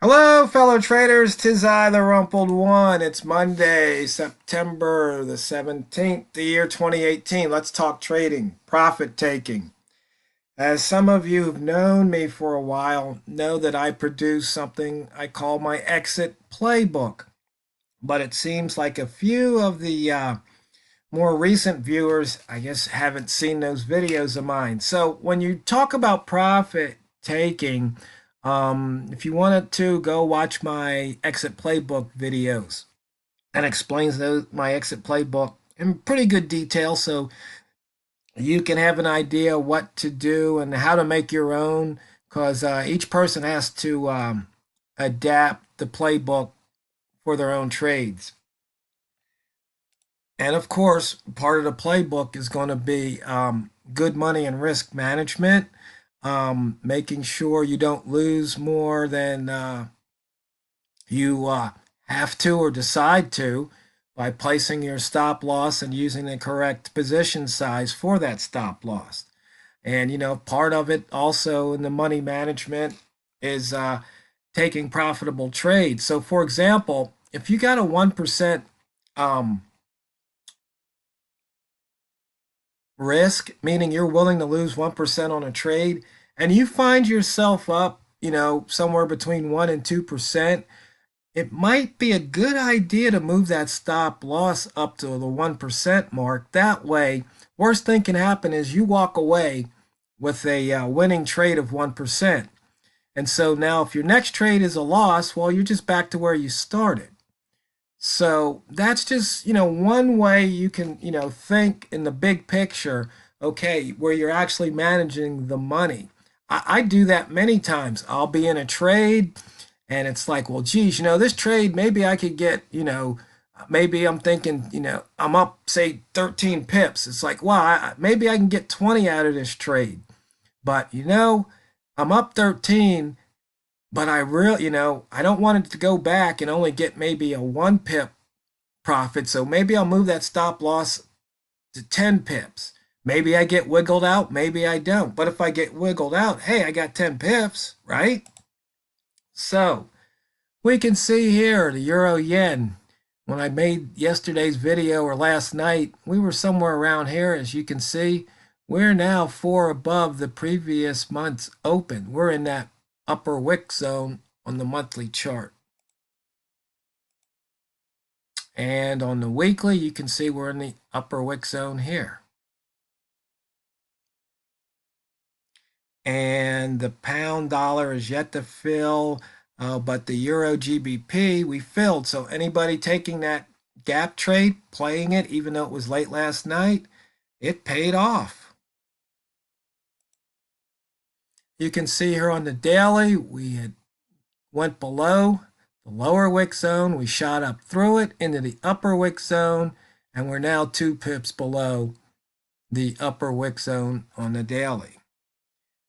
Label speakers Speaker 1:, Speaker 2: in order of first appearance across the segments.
Speaker 1: Hello, fellow traders. 'Tis I, the Rumpled One. It's Monday, September the 17th, the year 2018. Let's talk trading, profit taking. As some of you who've known me for a while know that I produce something I call my exit playbook. But it seems like a few of the more recent viewers, I guess, haven't seen those videos of mine. So when you talk about profit taking, if you wanted to go watch my exit playbook videos and explains my exit playbook in pretty good detail, so you can have an idea what to do and how to make your own, because each person has to adapt the playbook for their own trades. And of course, part of the playbook is going to be good money and risk management, making sure you don't lose more than you have to or decide to by placing your stop loss and using the correct position size for that stop loss. And, part of it also in the money management is taking profitable trades. So, for example, if you got a 1% risk, meaning you're willing to lose 1% on a trade, and you find yourself up, somewhere between 1 and 2%, it might be a good idea to move that stop loss up to the 1% mark. That way, worst thing can happen is you walk away with a winning trade of 1%. And so now if your next trade is a loss, well, you're just back to where you started. So that's just, one way you can, think in the big picture, okay, where you're actually managing the money. I do that many times. I'll be in a trade and it's like, well, geez, this trade, maybe I could get, maybe I'm thinking, I'm up, say, 13 pips. It's like, wow, maybe I can get 20 out of this trade. But, I'm up 13, but I really, I don't want it to go back and only get maybe a 1 pip profit. So maybe I'll move that stop loss to 10 pips. Maybe I get wiggled out, maybe I don't. But if I get wiggled out, hey, I got 10 pips, right? So we can see here the euro yen. When I made yesterday's video or last night, we were somewhere around here. As you can see, we're now 4 above the previous month's open. We're in that upper wick zone on the monthly chart. And on the weekly, you can see we're in the upper wick zone here. And the pound dollar is yet to fill, but the euro GBP we filled. So anybody taking that gap trade, playing it, even though it was late last night, it paid off. You can see here on the daily, we had went below the lower wick zone. We shot up through it into the upper wick zone, and we're now 2 pips below the upper wick zone on the daily.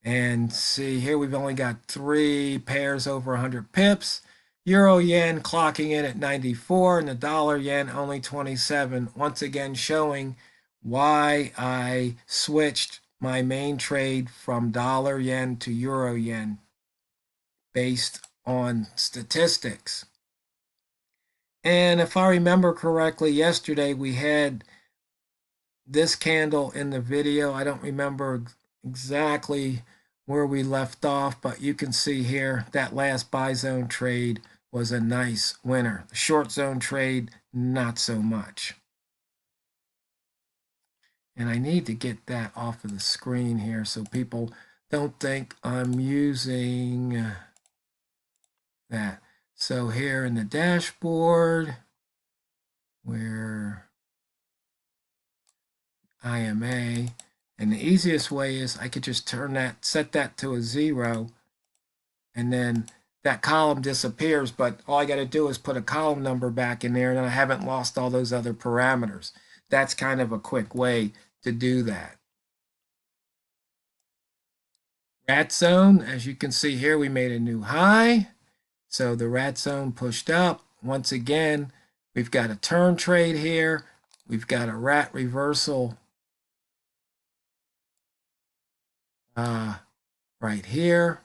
Speaker 1: And see here, we've only got 3 pairs over 100 pips. Euro yen clocking in at 94 and the dollar yen only 27. Once again, showing why I switched my main trade from dollar yen to euro yen based on statistics. And if I remember correctly, yesterday we had this candle in the video. I don't remember exactly where we left off, but you can see here that last buy zone trade was a nice winner. The short zone trade, not so much. And I need to get that off of the screen here so people don't think I'm using that. So here in the dashboard, where IMA, and the easiest way is I could just set that to a 0, and then that column disappears, but all I got to do is put a column number back in there, and I haven't lost all those other parameters. That's kind of a quick way to do that. Rat zone, as you can see here, we made a new high. So the rat zone pushed up. Once again, we've got a turn trade here. We've got a rat reversal right here.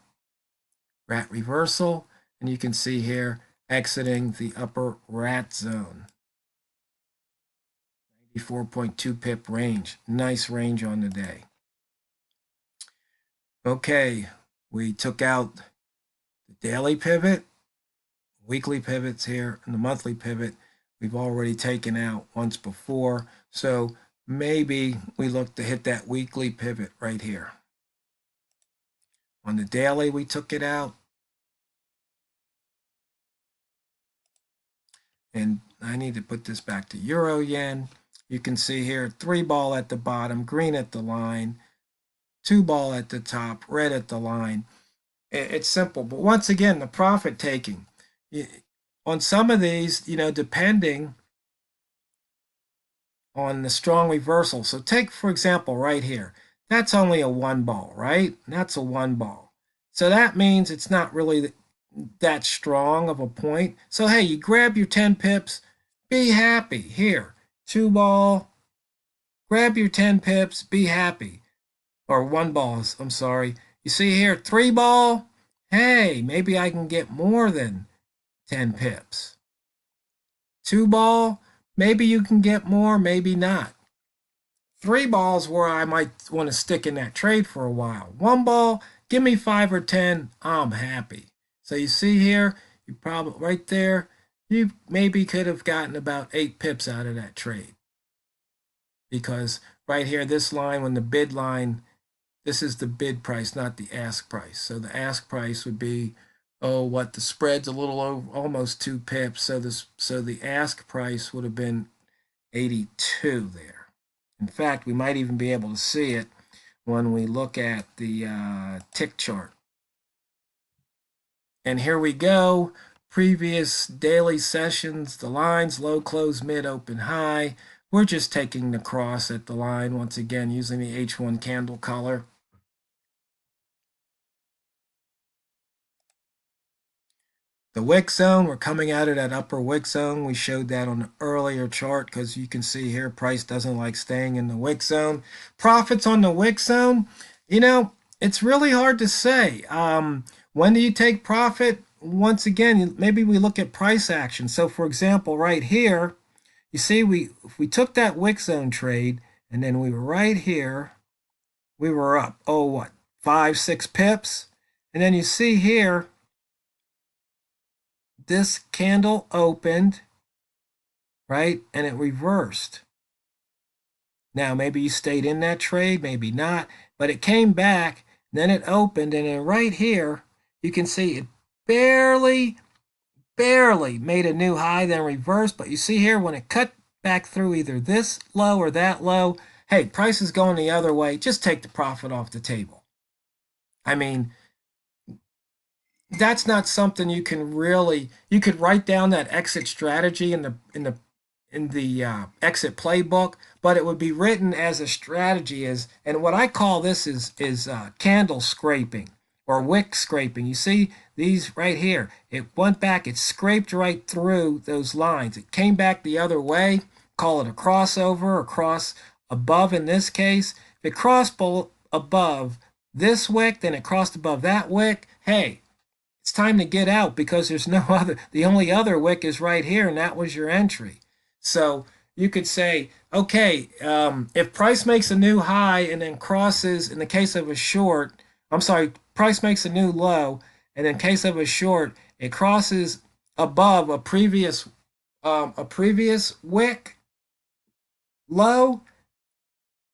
Speaker 1: Rat reversal. And you can see here exiting the upper rat zone. 94.2 pip range. Nice range on the day. Okay, we took out the daily pivot, weekly pivots here, and the monthly pivot we've already taken out once before. So maybe we look to hit that weekly pivot right here. On the daily, we took it out. And I need to put this back to euro yen. You can see here 3 ball at the bottom, green at the line, 2 ball at the top, red at the line. It's simple. But once again, the profit taking. On some of these, depending on the strong reversal. So take, for example, right here. That's only a 1 ball, right? That's a 1 ball. So that means it's not really that strong of a point. So, hey, you grab your 10 pips, be happy. Here, 2 ball, grab your 10 pips, be happy. Or 1 balls, I'm sorry. You see here, 3 ball, hey, maybe I can get more than 10 pips. 2 ball, maybe you can get more, maybe not. 3 balls where I might want to stick in that trade for a while. 1 ball, give me 5 or 10, I'm happy. So you see here, you probably right there, you maybe could have gotten about 8 pips out of that trade. Because right here, this line, when the bid line, this is the bid price, not the ask price. So the ask price would be, the spread's a little over, almost 2 pips. So the ask price would have been 82 there. In fact, we might even be able to see it when we look at the tick chart. And here we go. Previous daily sessions, the lines, low, close, mid, open, high. We're just taking the cross at the line once again using the H1 candle color. The wick zone, we're coming out of that upper wick zone. We showed that on the earlier chart because you can see here price doesn't like staying in the wick zone. Profits on the wick zone, it's really hard to say. When do you take profit? Once again, maybe we look at price action. So for example, right here, you see if we took that wick zone trade and then we were right here, we were up, 5, 6 pips. And then you see here, this candle opened, right? And it reversed. Now, maybe you stayed in that trade, maybe not, but it came back, then it opened, and then right here, you can see it barely made a new high, then reversed. But you see here, when it cut back through either this low or that low, hey, price is going the other way. Just take the profit off the table. I mean, that's not something you can really. You could write down that exit strategy in the exit playbook, but it would be written as a strategy. And what I call this is candle scraping or wick scraping. You see these right here. It went back. It scraped right through those lines. It came back the other way. Call it a crossover, or cross above in this case. If it crossed above this wick, then it crossed above that wick. Hey, it's time to get out because there's no other. The only other wick is right here, and that was your entry. So you could say, okay, if price makes a new high and then crosses, in the case of a short, price makes a new low, and in case of a short, it crosses above a previous wick low,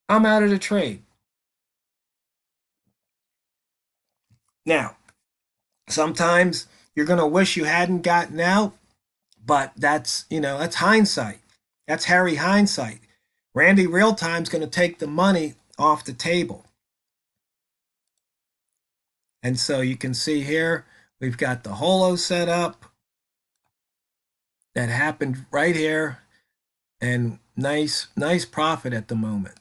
Speaker 1: I'm out of the trade. Now, sometimes you're going to wish you hadn't gotten out, but that's hindsight. That's Harry hindsight. Randy Realtime's going to take the money off the table. And so you can see here, we've got the holo set up. That happened right here. And nice profit at the moment.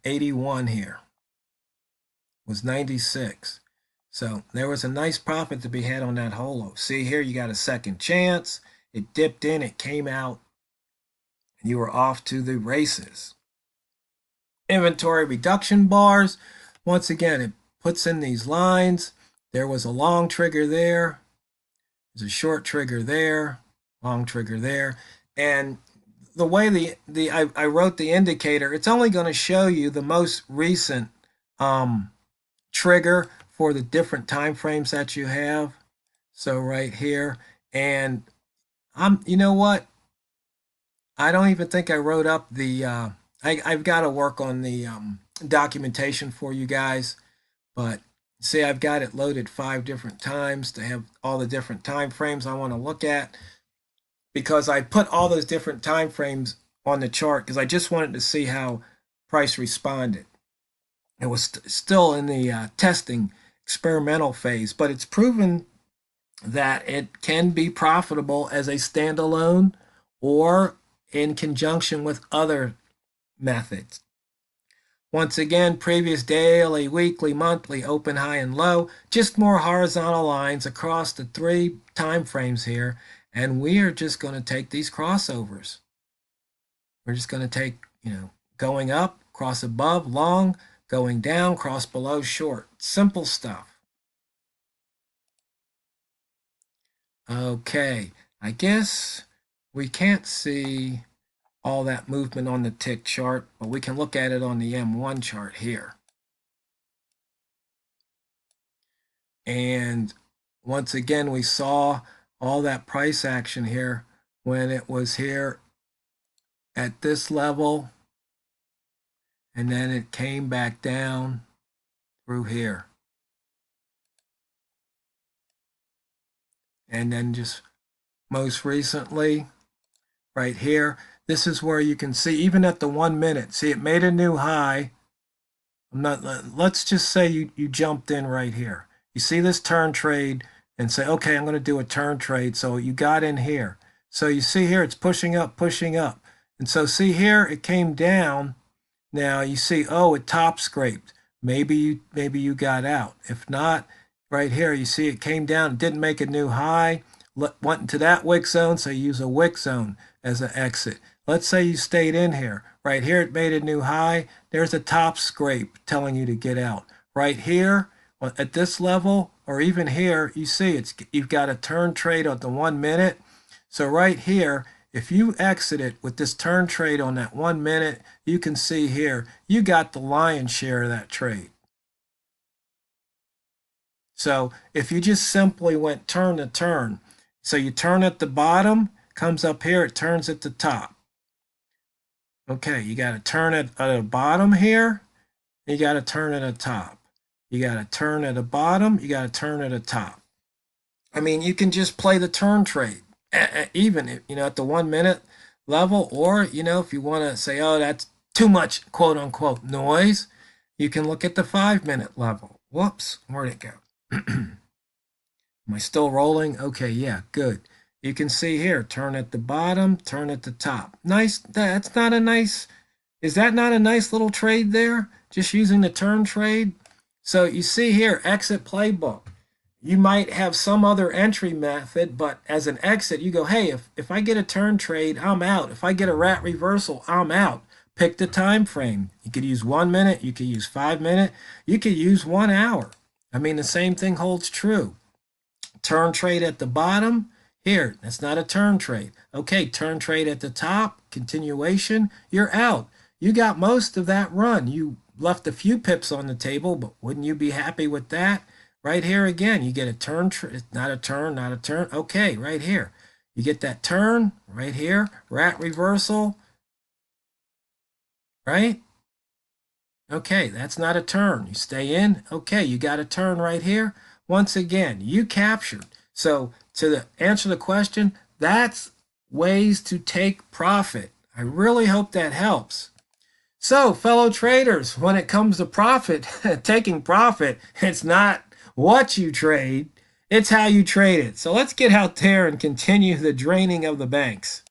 Speaker 1: 81 here. Was 96. So there was a nice profit to be had on that holo. See here, you got a second chance. It dipped in, it came out, and you were off to the races. Inventory reduction bars. Once again, it puts in these lines. There was a long trigger there. There's a short trigger there, long trigger there. And the way I wrote the indicator, it's only going to show you the most recent trigger for the different time frames that you have. So right here, and you know what? I don't even think I wrote up I've got to work on the documentation for you guys, but see, I've got it loaded 5 different times to have all the different time frames I want to look at, because I put all those different time frames on the chart because I just wanted to see how price responded. It was still in the testing experimental phase, but it's proven that it can be profitable as a standalone or in conjunction with other methods. Once again, previous daily, weekly, monthly, open, high, and low, just more horizontal lines across the 3 time frames here. And we are just going to take these crossovers. We're just going to take, going up, cross above, long, going down, cross below, short. Simple stuff. Okay, I guess we can't see all that movement on the tick chart, but we can look at it on the M1 chart here. And once again, we saw all that price action here when it was here at this level, and then it came back down through here. And then just most recently, right here, this is where you can see, even at the 1 minute, see it made a new high. Let's just say you jumped in right here. You see this turn trade and say, okay, I'm going to do a turn trade. So you got in here. So you see here, it's pushing up, pushing up. And so see here, it came down. Now you see, oh, it top scraped. Maybe you got out. If not, right here, you see it came down, it didn't make a new high, went into that wick zone, so you use a wick zone as an exit. Let's say you stayed in here. Right here, it made a new high. There's a top scrape telling you to get out. Right here, at this level, or even here, you see you've got a turn trade on the 1 minute. So right here, if you exit it with this turn trade on that 1 minute, you can see here, you got the lion's share of that trade. So if you just simply went turn to turn, so you turn at the bottom, comes up here, it turns at the top. Okay, you got to turn at the bottom here, you got to turn at the top. You got to turn at the bottom, you got to turn at the top. I mean, you can just play the turn trade, even at the 1 minute level, or if you want to say, oh, that's too much quote unquote noise, you can look at the 5 minute level. Whoops, where'd it go? Am I still rolling? Okay, yeah, good. You can see here, turn at the bottom, turn at the top. Nice. Is that not a nice little trade there? Just using the turn trade. So you see here, exit playbook. You might have some other entry method, but as an exit, you go, hey, if I get a turn trade, I'm out. If I get a rat reversal, I'm out. Pick the time frame. You could use 1 minute, you could use 5 minutes, you could use 1 hour. I mean, the same thing holds true. Turn trade at the bottom. Here, that's not a turn trade. Okay, turn trade at the top, continuation, you're out. You got most of that run. You left a few pips on the table, but wouldn't you be happy with that? Right here again, you get a turn, not a turn, not a turn. Okay, right here. You get that turn right here, rat reversal, right? Okay, that's not a turn. You stay in. Okay, you got a turn right here. Once again, you captured. So to answer the question, that's ways to take profit. I really hope that helps. So fellow traders, when it comes to profit, taking profit, it's not what you trade, it's how you trade it. So let's get out there and continue the draining of the banks.